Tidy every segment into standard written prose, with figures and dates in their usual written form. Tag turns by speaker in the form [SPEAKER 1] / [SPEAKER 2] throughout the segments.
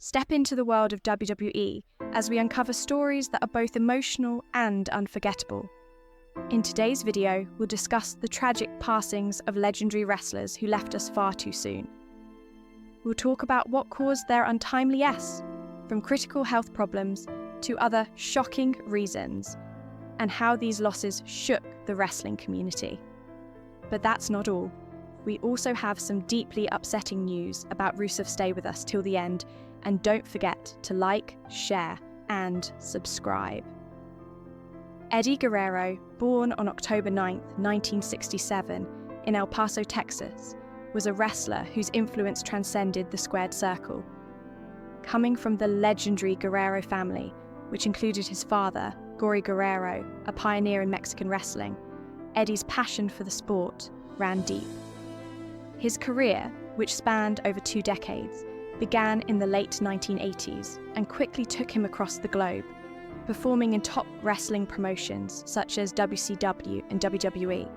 [SPEAKER 1] step into the world of WWE as we uncover stories that are both emotional and unforgettable. In today's video, we'll discuss the tragic passings of legendary wrestlers who left us far too soon. We'll talk about what caused their untimely S, from critical health problems to other shocking reasons, and how these losses shook the wrestling community. But that's not all. We also have some deeply upsetting news about Rusev. Stay with us till the end, and don't forget to like, share, and subscribe. Eddie Guerrero, born on October 9, 1967, in El Paso, Texas, was a wrestler whose influence transcended the squared circle. Coming from the legendary Guerrero family, which included his father, Guerrero, a pioneer in Mexican wrestling, Eddie's passion for the sport ran deep. His career, which spanned over 2 decades, began in the late 1980s and quickly took him across the globe, performing in top wrestling promotions such as WCW and WWE.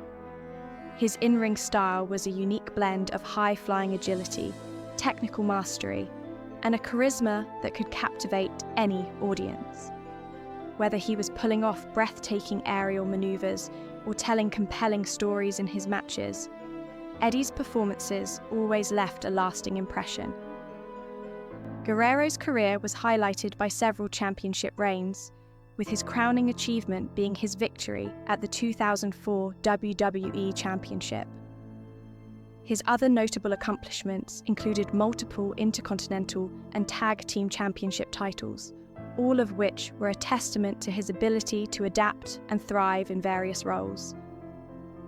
[SPEAKER 1] His in-ring style was a unique blend of high-flying agility, technical mastery, and a charisma that could captivate any audience. Whether he was pulling off breathtaking aerial maneuvers or telling compelling stories in his matches, Eddie's performances always left a lasting impression. Guerrero's career was highlighted by several championship reigns, with his crowning achievement being his victory at the 2004 WWE Championship. His other notable accomplishments included multiple Intercontinental and Tag Team Championship titles, all of which were a testament to his ability to adapt and thrive in various roles.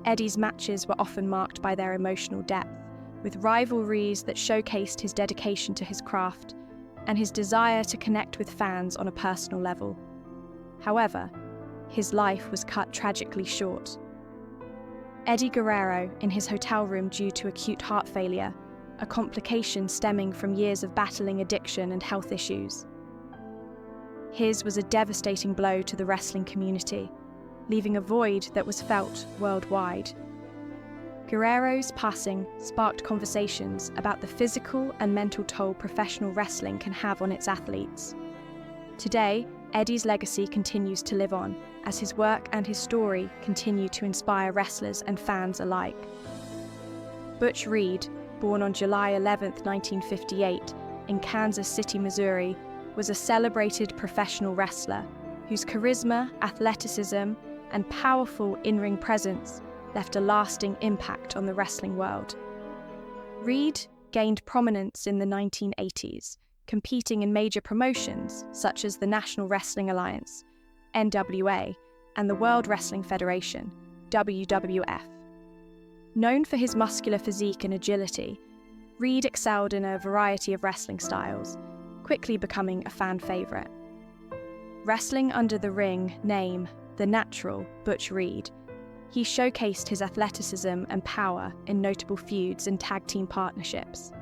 [SPEAKER 1] Eddie's matches were often marked by their emotional depth, with rivalries that showcased his dedication to his craft and his desire to connect with fans on a personal level. However, his life was cut tragically short. Eddie Guerrero in his hotel room due to acute heart failure, a complication stemming from years of battling addiction and health issues. His was a devastating blow to the wrestling community, leaving a void that was felt worldwide. Guerrero's passing sparked conversations about the physical and mental toll professional wrestling can have on its athletes. Today, Eddie's legacy continues to live on, as his work and his story continue to inspire wrestlers and fans alike. Butch Reed, born on July 11, 1958, in Kansas City, Missouri, was a celebrated professional wrestler whose charisma, athleticism, and powerful in-ring presence left a lasting impact on the wrestling world. Reed gained prominence in the 1980s, competing in major promotions such as the National Wrestling Alliance, NWA, and the World Wrestling Federation, WWF. Known for his muscular physique and agility, Reed excelled in a variety of wrestling styles, quickly becoming a fan favorite. Wrestling under the ring name The Natural Butch Reed, he showcased his athleticism and power in notable feuds and tag team partnerships.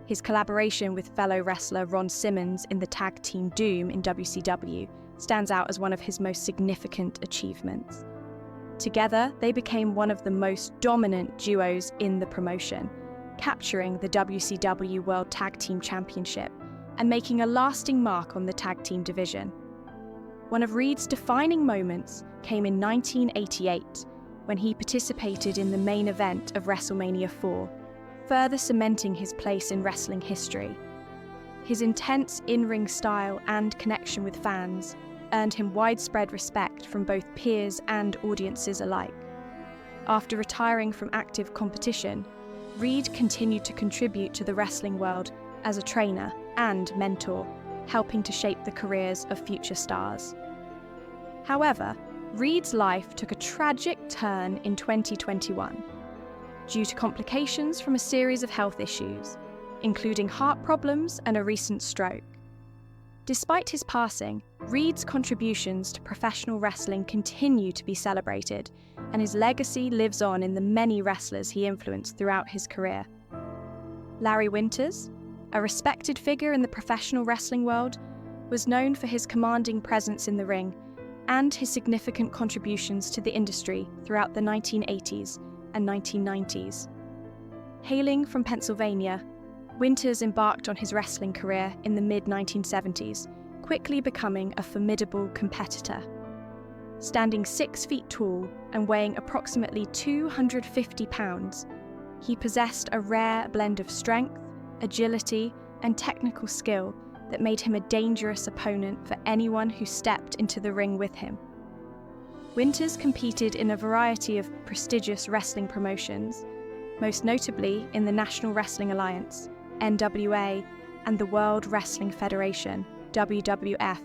[SPEAKER 1] His collaboration with fellow wrestler Ron Simmons in the tag team Doom in WCW stands out as one of his most significant achievements. Together, they became one of the most dominant duos in the promotion, capturing the WCW World Tag Team Championship and making a lasting mark on the tag team division. One of Reed's defining moments came in 1988, when he participated in the main event of WrestleMania 4, further cementing his place in wrestling history. His intense in-ring style and connection with fans earned him widespread respect from both peers and audiences alike. After retiring from active competition, Reed continued to contribute to the wrestling world as a trainer and mentor, helping to shape the careers of future stars. However, Reed's life took a tragic turn in 2021 due to complications from a series of health issues, including heart problems and a recent stroke. Despite his passing, Reed's contributions to professional wrestling continue to be celebrated, and his legacy lives on in the many wrestlers he influenced throughout his career. Larry Winters, a respected figure in the professional wrestling world, was known for his commanding presence in the ring and his significant contributions to the industry throughout the 1980s and 1990s. Hailing from Pennsylvania, Winters embarked on his wrestling career in the mid-1970s, quickly becoming a formidable competitor. Standing 6 feet tall and weighing approximately 250 pounds, he possessed a rare blend of strength, agility, and technical skill that made him a dangerous opponent for anyone who stepped into the ring with him. Winters competed in a variety of prestigious wrestling promotions, most notably in the National Wrestling Alliance, NWA, and the World Wrestling Federation, WWF,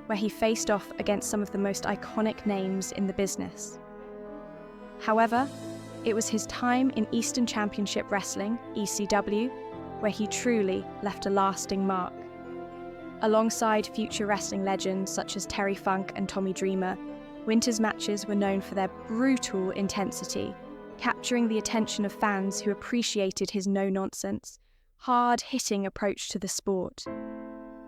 [SPEAKER 1] where he faced off against some of the most iconic names in the business. However, it was his time in Eastern Championship Wrestling, ECW, where he truly left a lasting mark. Alongside future wrestling legends such as Terry Funk and Tommy Dreamer, Winters' matches were known for their brutal intensity, capturing the attention of fans who appreciated his no-nonsense, hard-hitting approach to the sport.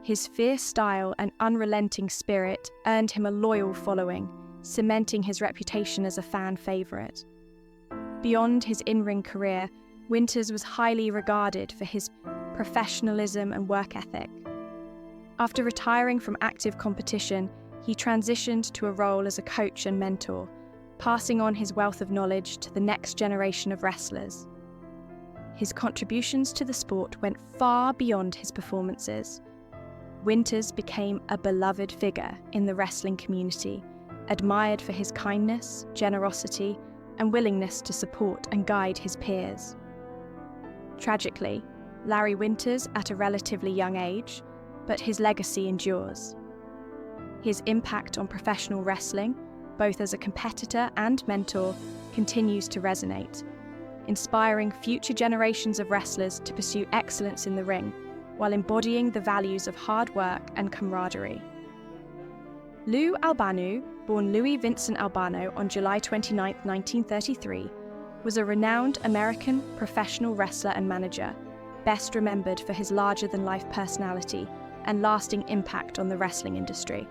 [SPEAKER 1] His fierce style and unrelenting spirit earned him a loyal following, cementing his reputation as a fan favourite. Beyond his in-ring career, Winters was highly regarded for his professionalism and work ethic. After retiring from active competition, he transitioned to a role as a coach and mentor, passing on his wealth of knowledge to the next generation of wrestlers. His contributions to the sport went far beyond his performances. Winters became a beloved figure in the wrestling community, admired for his kindness, generosity, and willingness to support and guide his peers. Tragically, Larry Winters at a relatively young age, but his legacy endures. His impact on professional wrestling, both as a competitor and mentor, continues to resonate, inspiring future generations of wrestlers to pursue excellence in the ring, while embodying the values of hard work and camaraderie. Lou Albano, born Louis Vincent Albano on July 29, 1933, was a renowned American professional wrestler and manager, best remembered for his larger-than-life personality and lasting impact on the wrestling industry.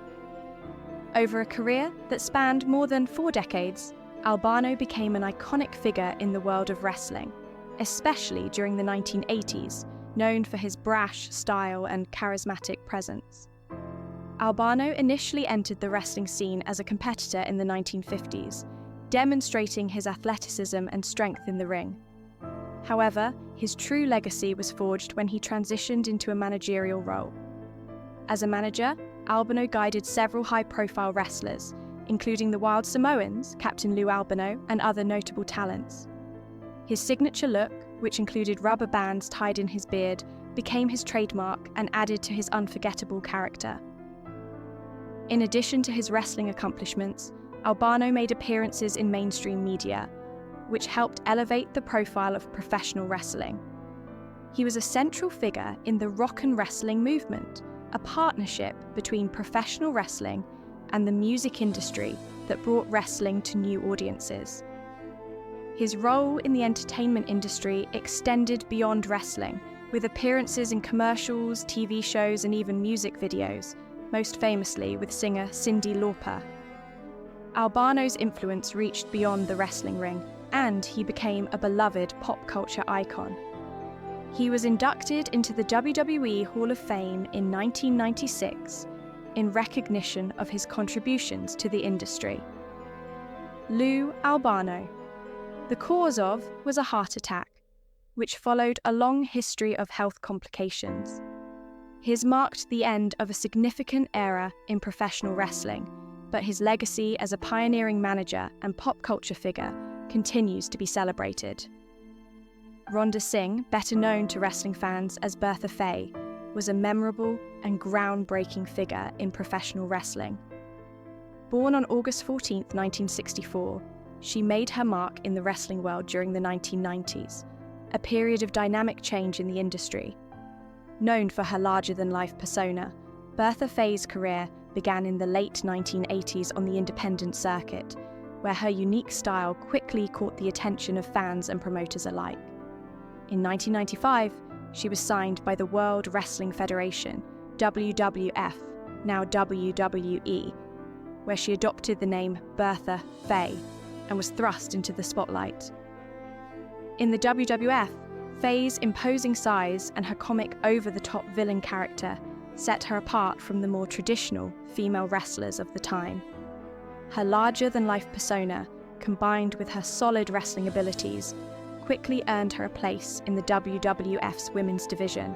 [SPEAKER 1] Over a career that spanned more than 4 decades, Albano became an iconic figure in the world of wrestling, especially during the 1980s, known for his brash style and charismatic presence. Albano initially entered the wrestling scene as a competitor in the 1950s, demonstrating his athleticism and strength in the ring. However, his true legacy was forged when he transitioned into a managerial role. As a manager, Albano guided several high-profile wrestlers, including the Wild Samoans, Captain Lou Albano, and other notable talents. His signature look, which included rubber bands tied in his beard, became his trademark and added to his unforgettable character. In addition to his wrestling accomplishments, Albano made appearances in mainstream media, which helped elevate the profile of professional wrestling. He was a central figure in the rock and wrestling movement, a partnership between professional wrestling and the music industry that brought wrestling to new audiences. His role in the entertainment industry extended beyond wrestling, with appearances in commercials, TV shows, and even music videos, most famously with singer Cyndi Lauper. Albano's influence reached beyond the wrestling ring, and he became a beloved pop culture icon. He was inducted into the WWE Hall of Fame in 1996 in recognition of his contributions to the industry. Lou Albano. The cause of was a heart attack, which followed a long history of health complications. His marked the end of a significant era in professional wrestling, but his legacy as a pioneering manager and pop culture figure continues to be celebrated. Rhonda Singh, better known to wrestling fans as Bertha Fay, was a memorable and groundbreaking figure in professional wrestling. Born on August 14, 1964, she made her mark in the wrestling world during the 1990s, a period of dynamic change in the industry. Known for her larger-than-life persona, Bertha Fay's career began in the late 1980s on the independent circuit, where her unique style quickly caught the attention of fans and promoters alike. In 1995, she was signed by the World Wrestling Federation, WWF, now WWE, where she adopted the name Bertha Fay and was thrust into the spotlight. In the WWF, Fay's imposing size and her comic over-the-top villain character set her apart from the more traditional female wrestlers of the time. Her larger-than-life persona, combined with her solid wrestling abilities, quickly earned her a place in the WWF's women's division.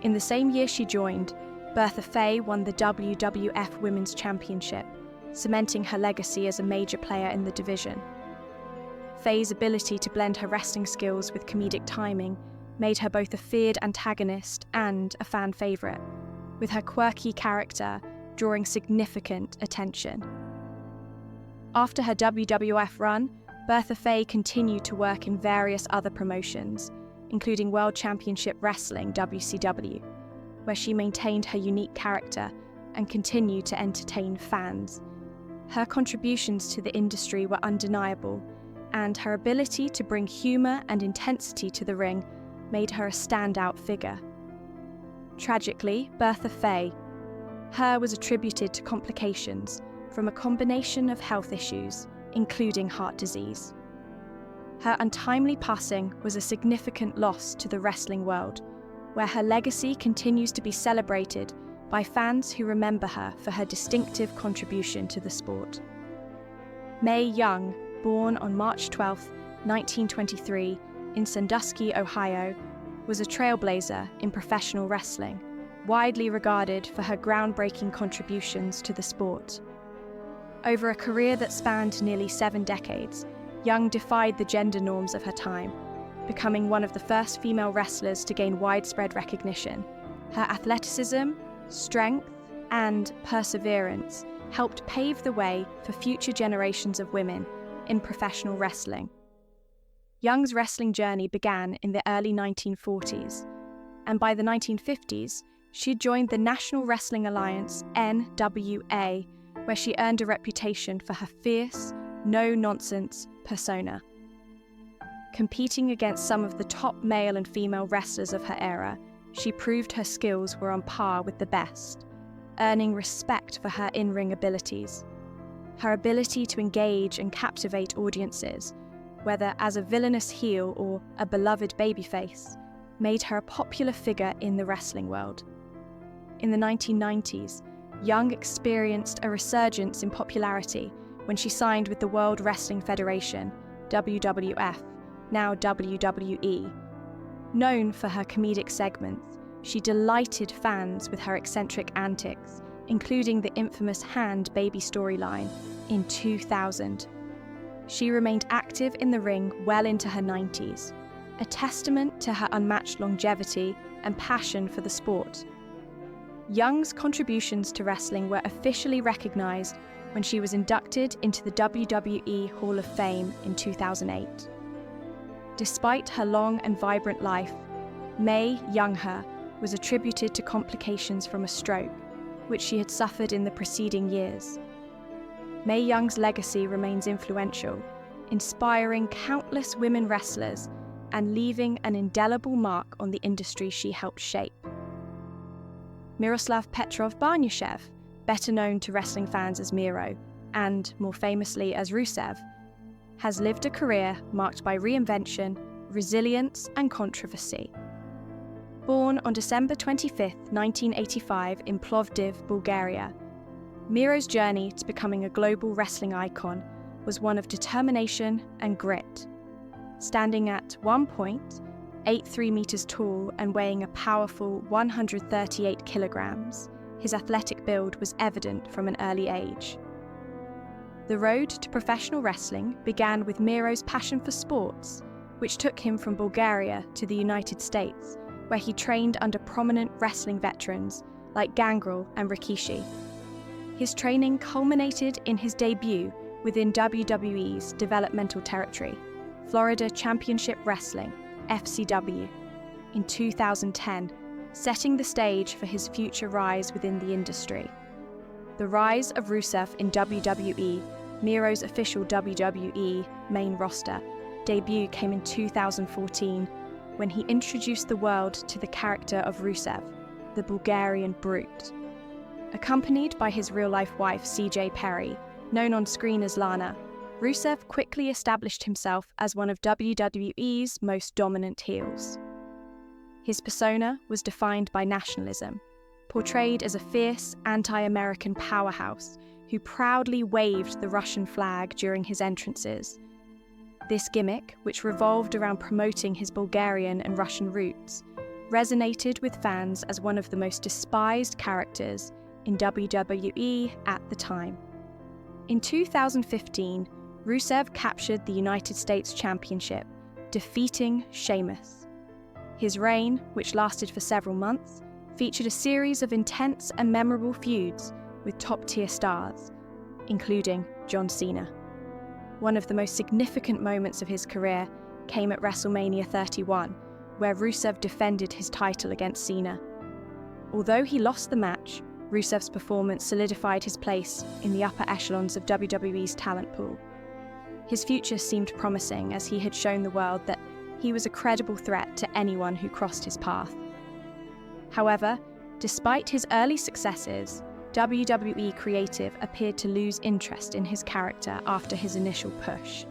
[SPEAKER 1] In the same year she joined, Bertha Fay won the WWF Women's Championship, cementing her legacy as a major player in the division. Fay's ability to blend her wrestling skills with comedic timing made her both a feared antagonist and a fan favourite, with her quirky character drawing significant attention. After her WWF run, Bertha Fay continued to work in various other promotions, including World Championship Wrestling (WCW), where she maintained her unique character and continued to entertain fans. Her contributions to the industry were undeniable, and her ability to bring humour and intensity to the ring made her a standout figure. Tragically, Bertha Fay, her was attributed to complications from a combination of health issues, including heart disease. Her untimely passing was a significant loss to the wrestling world, where her legacy continues to be celebrated by fans who remember her for her distinctive contribution to the sport. Mae Young, born on March 12, 1923, in Sandusky, Ohio, was a trailblazer in professional wrestling, widely regarded for her groundbreaking contributions to the sport. Over a career that spanned nearly 7 decades, Young defied the gender norms of her time, becoming one of the first female wrestlers to gain widespread recognition. Her athleticism, strength, and perseverance helped pave the way for future generations of women in professional wrestling. Young's wrestling journey began in the early 1940s, and by the 1950s, she joined the National Wrestling Alliance (NWA), where she earned a reputation for her fierce, no-nonsense persona. Competing against some of the top male and female wrestlers of her era, she proved her skills were on par with the best, earning respect for her in-ring abilities. Her ability to engage and captivate audiences, whether as a villainous heel or a beloved babyface, made her a popular figure in the wrestling world. In the 1990s, Young experienced a resurgence in popularity when she signed with the World Wrestling Federation, WWF, now WWE. Known for her comedic segments, she delighted fans with her eccentric antics, including the infamous hand baby storyline in 2000. She remained active in the ring well into her 90s, a testament to her unmatched longevity and passion for the sport. Young's contributions to wrestling were officially recognized when she was inducted into the WWE Hall of Fame in 2008. Despite her long and vibrant life, Mae Young was attributed to complications from a stroke, which she had suffered in the preceding years. Mae Young's legacy remains influential, inspiring countless women wrestlers and leaving an indelible mark on the industry she helped shape. Miroslav Petrov Barnyashev, better known to wrestling fans as Miro, and more famously as Rusev, has lived a career marked by reinvention, resilience, and controversy. Born on December 25, 1985 in Plovdiv, Bulgaria, Miro's journey to becoming a global wrestling icon was one of determination and grit. Standing at 1.83 meters tall and weighing a powerful 138 kilograms, his athletic build was evident from an early age. The road to professional wrestling began with Miro's passion for sports, which took him from Bulgaria to the United States, where he trained under prominent wrestling veterans like Gangrel and Rikishi. His training culminated in his debut within WWE's developmental territory, Florida Championship Wrestling, FCW, in 2010, setting the stage for his future rise within the industry. The rise of Rusev in WWE, Miro's official WWE main roster, debut came in 2014 when he introduced the world to the character of Rusev, the Bulgarian Brute. Accompanied by his real-life wife CJ Perry, known on screen as Lana, Rusev quickly established himself as one of WWE's most dominant heels. His persona was defined by nationalism, portrayed as a fierce, anti-American powerhouse who proudly waved the Russian flag during his entrances. This gimmick, which revolved around promoting his Bulgarian and Russian roots, resonated with fans as one of the most despised characters in WWE at the time. In 2015, Rusev captured the United States Championship, defeating Sheamus. His reign, which lasted for several months, featured a series of intense and memorable feuds with top-tier stars, including John Cena. One of the most significant moments of his career came at WrestleMania 31, where Rusev defended his title against Cena. Although he lost the match, Rusev's performance solidified his place in the upper echelons of WWE's talent pool. His future seemed promising as he had shown the world that he was a credible threat to anyone who crossed his path. However, despite his early successes, WWE creative appeared to lose interest in his character after his initial push.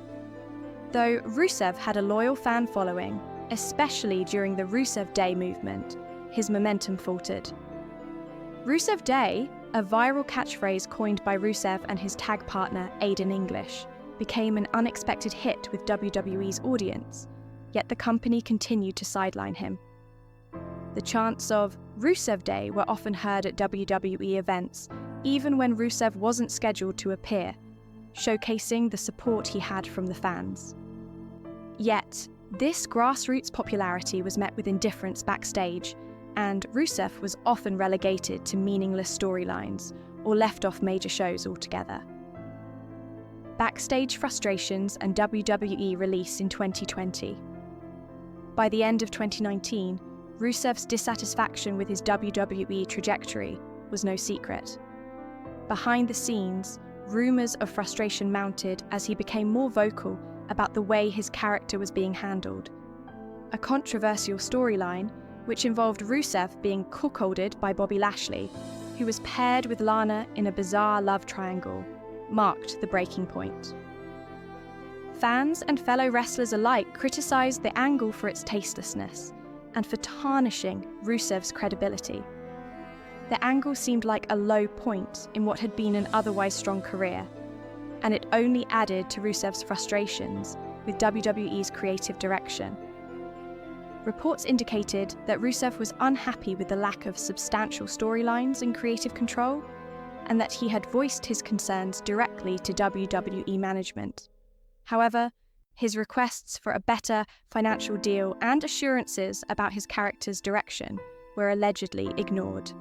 [SPEAKER 1] Though Rusev had a loyal fan following, especially during the Rusev Day movement, his momentum faltered. Rusev Day, a viral catchphrase coined by Rusev and his tag partner Aiden English, became an unexpected hit with WWE's audience, yet the company continued to sideline him. The chants of Rusev Day were often heard at WWE events, even when Rusev wasn't scheduled to appear, showcasing the support he had from the fans. Yet, this grassroots popularity was met with indifference backstage, and Rusev was often relegated to meaningless storylines or left off major shows altogether. Backstage frustrations and WWE release in 2020. By the end of 2019, Rusev's dissatisfaction with his WWE trajectory was no secret. Behind the scenes, rumours of frustration mounted as he became more vocal about the way his character was being handled. A controversial storyline, which involved Rusev being cuckolded by Bobby Lashley, who was paired with Lana in a bizarre love triangle, marked the breaking point. Fans and fellow wrestlers alike criticised the angle for its tastelessness and for tarnishing Rusev's credibility. The angle seemed like a low point in what had been an otherwise strong career, and it only added to Rusev's frustrations with WWE's creative direction. Reports indicated that Rusev was unhappy with the lack of substantial storylines and creative control, and that he had voiced his concerns directly to WWE management. However, his requests for a better financial deal and assurances about his character's direction were allegedly ignored.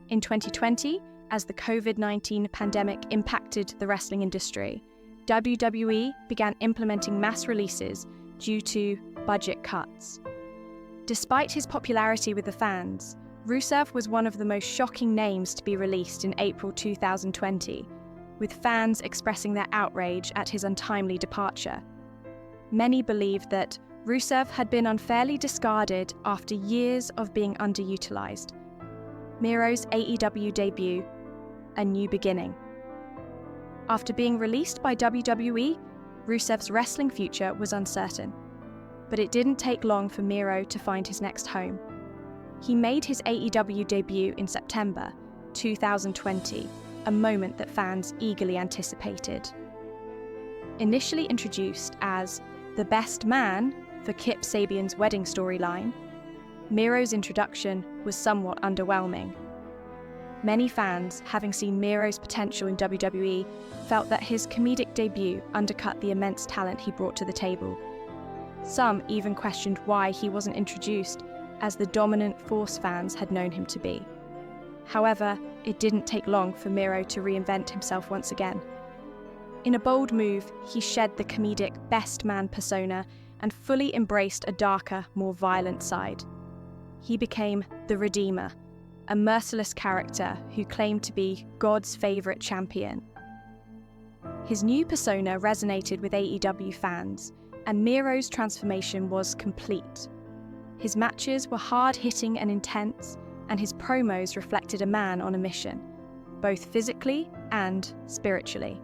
[SPEAKER 1] In 2020, as the COVID-19 pandemic impacted the wrestling industry, WWE began implementing mass releases due to budget cuts. Despite his popularity with the fans, Rusev was one of the most shocking names to be released in April 2020, with fans expressing their outrage at his untimely departure. Many believed that Rusev had been unfairly discarded after years of being underutilized. Miro's AEW debut, a new beginning. After being released by WWE, Rusev's wrestling future was uncertain. But it didn't take long for Miro to find his next home. He made his AEW debut in September 2020, a moment that fans eagerly anticipated. Initially introduced as the best man for Kip Sabian's wedding storyline, Miro's introduction was somewhat underwhelming. Many fans, having seen Miro's potential in WWE, felt that his comedic debut undercut the immense talent he brought to the table. Some even questioned why he wasn't introduced as the dominant force fans had known him to be. However, it didn't take long for Miro to reinvent himself once again. In a bold move, he shed the comedic best man persona and fully embraced a darker, more violent side. He became the Redeemer, a merciless character who claimed to be God's favourite champion. His new persona resonated with AEW fans, and Miro's transformation was complete. His matches were hard-hitting and intense, and his promos reflected a man on a mission, both physically and spiritually.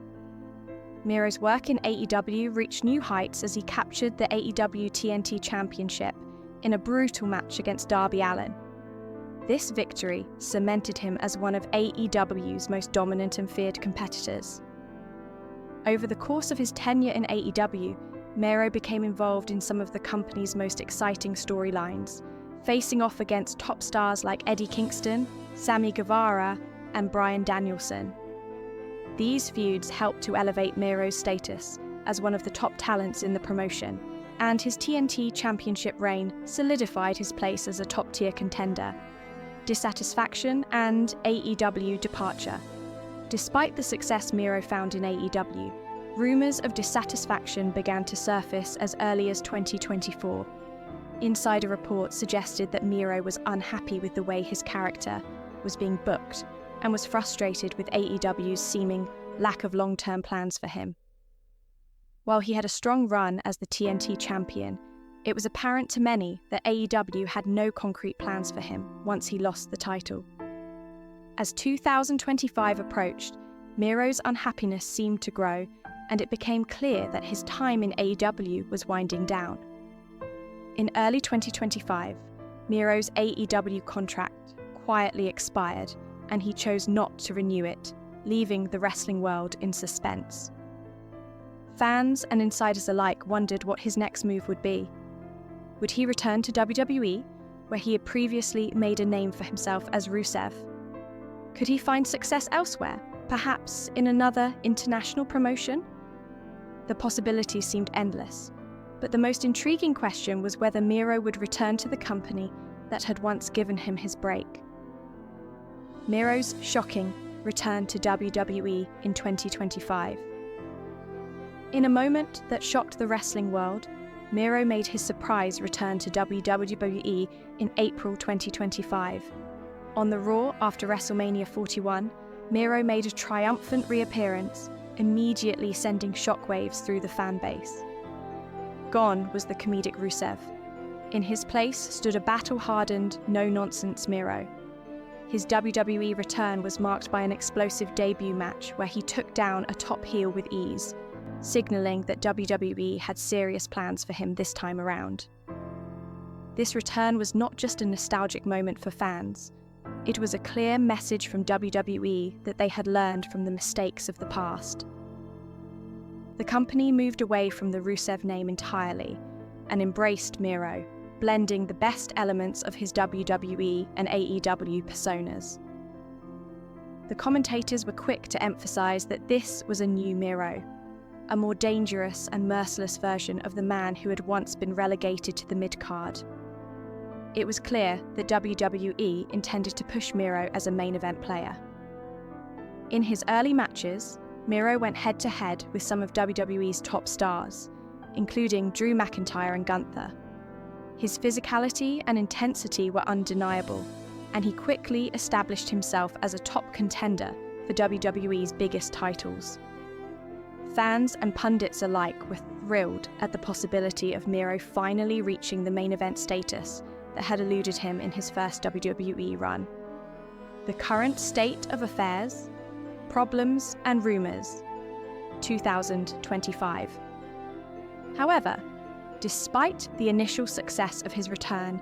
[SPEAKER 1] Miro's work in AEW reached new heights as he captured the AEW TNT Championship in a brutal match against Darby Allin. This victory cemented him as one of AEW's most dominant and feared competitors. Over the course of his tenure in AEW, Miro became involved in some of the company's most exciting storylines, facing off against top stars like Eddie Kingston, Sammy Guevara, and Bryan Danielson. These feuds helped to elevate Miro's status as one of the top talents in the promotion, and his TNT Championship reign solidified his place as a top-tier contender. Dissatisfaction and AEW departure. Despite the success Miro found in AEW, rumours of dissatisfaction began to surface as early as 2024. Insider reports suggested that Miro was unhappy with the way his character was being booked and was frustrated with AEW's seeming lack of long-term plans for him. While he had a strong run as the TNT champion, it was apparent to many that AEW had no concrete plans for him once he lost the title. As 2025 approached, Miro's unhappiness seemed to grow, and it became clear that his time in AEW was winding down. In early 2025, Miro's AEW contract quietly expired, and he chose not to renew it, leaving the wrestling world in suspense. Fans and insiders alike wondered what his next move would be. Would he return to WWE, where he had previously made a name for himself as Rusev? Could he find success elsewhere, perhaps in another international promotion? The possibilities seemed endless, but the most intriguing question was whether Miro would return to the company that had once given him his break. Miro's shocking return to WWE in 2025. In a moment that shocked the wrestling world, Miro made his surprise return to WWE in April 2025. On the Raw after WrestleMania 41, Miro made a triumphant reappearance, immediately sending shockwaves through the fan base. Gone was the comedic Rusev. In his place stood a battle-hardened, no-nonsense Miro. His WWE return was marked by an explosive debut match where he took down a top heel with ease, signalling that WWE had serious plans for him this time around. This return was not just a nostalgic moment for fans. It was a clear message from WWE that they had learned from the mistakes of the past. The company moved away from the Rusev name entirely and embraced Miro, blending the best elements of his WWE and AEW personas. The commentators were quick to emphasize that this was a new Miro, a more dangerous and merciless version of the man who had once been relegated to the mid-card. It was clear that WWE intended to push Miro as a main event player. In his early matches, Miro went head-to-head with some of WWE's top stars, including Drew McIntyre and Gunther. His physicality and intensity were undeniable, and he quickly established himself as a top contender for WWE's biggest titles. Fans and pundits alike were thrilled at the possibility of Miro finally reaching the main event status that had eluded him in his first WWE run. The current state of affairs, problems and rumours, 2025. However, despite the initial success of his return,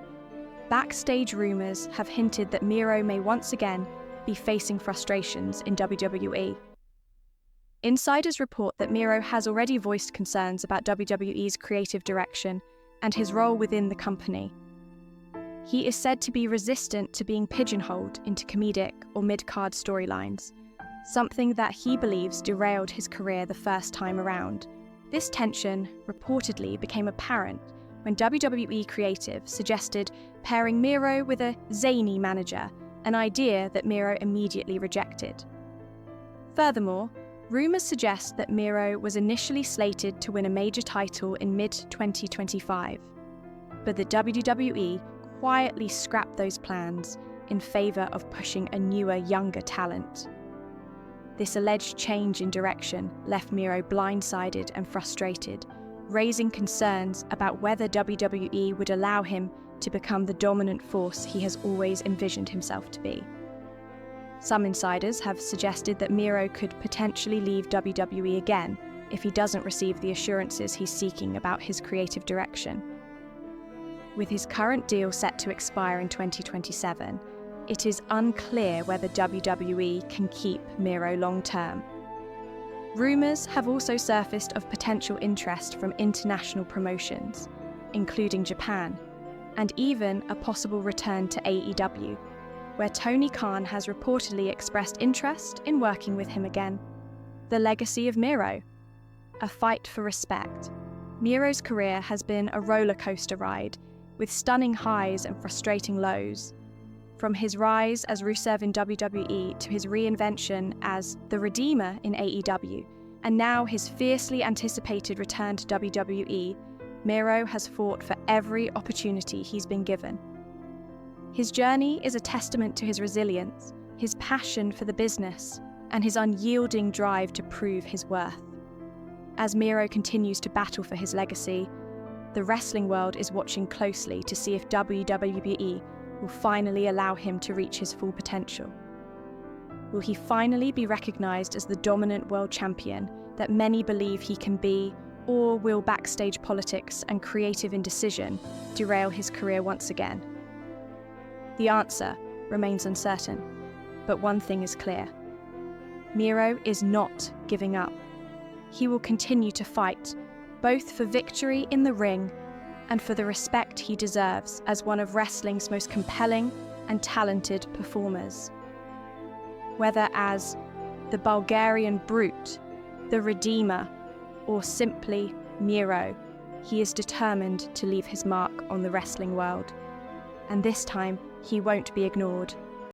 [SPEAKER 1] backstage rumours have hinted that Miro may once again be facing frustrations in WWE. Insiders report that Miro has already voiced concerns about WWE's creative direction and his role within the company. He is said to be resistant to being pigeonholed into comedic or mid-card storylines, something that he believes derailed his career the first time around. This tension reportedly became apparent when WWE Creative suggested pairing Miro with a zany manager, an idea that Miro immediately rejected. Furthermore, rumours suggest that Miro was initially slated to win a major title in mid-2025, but the WWE quietly scrapped those plans in favour of pushing a newer, younger talent. This alleged change in direction left Miro blindsided and frustrated, raising concerns about whether WWE would allow him to become the dominant force he has always envisioned himself to be. Some insiders have suggested that Miro could potentially leave WWE again, if he doesn't receive the assurances he's seeking about his creative direction. With his current deal set to expire in 2027, it is unclear whether WWE can keep Miro long-term. Rumours have also surfaced of potential interest from international promotions, including Japan, and even a possible return to AEW, where Tony Khan has reportedly expressed interest in working with him again. The legacy of Miro. A fight for respect. Miro's career has been a roller coaster ride, with stunning highs and frustrating lows. From his rise as Rusev in WWE to his reinvention as the Redeemer in AEW, and now his fiercely anticipated return to WWE, Miro has fought for every opportunity he's been given. His journey is a testament to his resilience, his passion for the business, and his unyielding drive to prove his worth. As Miro continues to battle for his legacy, the wrestling world is watching closely to see if WWE will finally allow him to reach his full potential. Will he finally be recognized as the dominant world champion that many believe he can be, or will backstage politics and creative indecision derail his career once again? The answer remains uncertain, but one thing is clear. Miro is not giving up. He will continue to fight, both for victory in the ring and for the respect he deserves as one of wrestling's most compelling and talented performers. Whether as the Bulgarian Brute, the Redeemer, or simply Miro, he is determined to leave his mark on the wrestling world. And this time, he won't be ignored.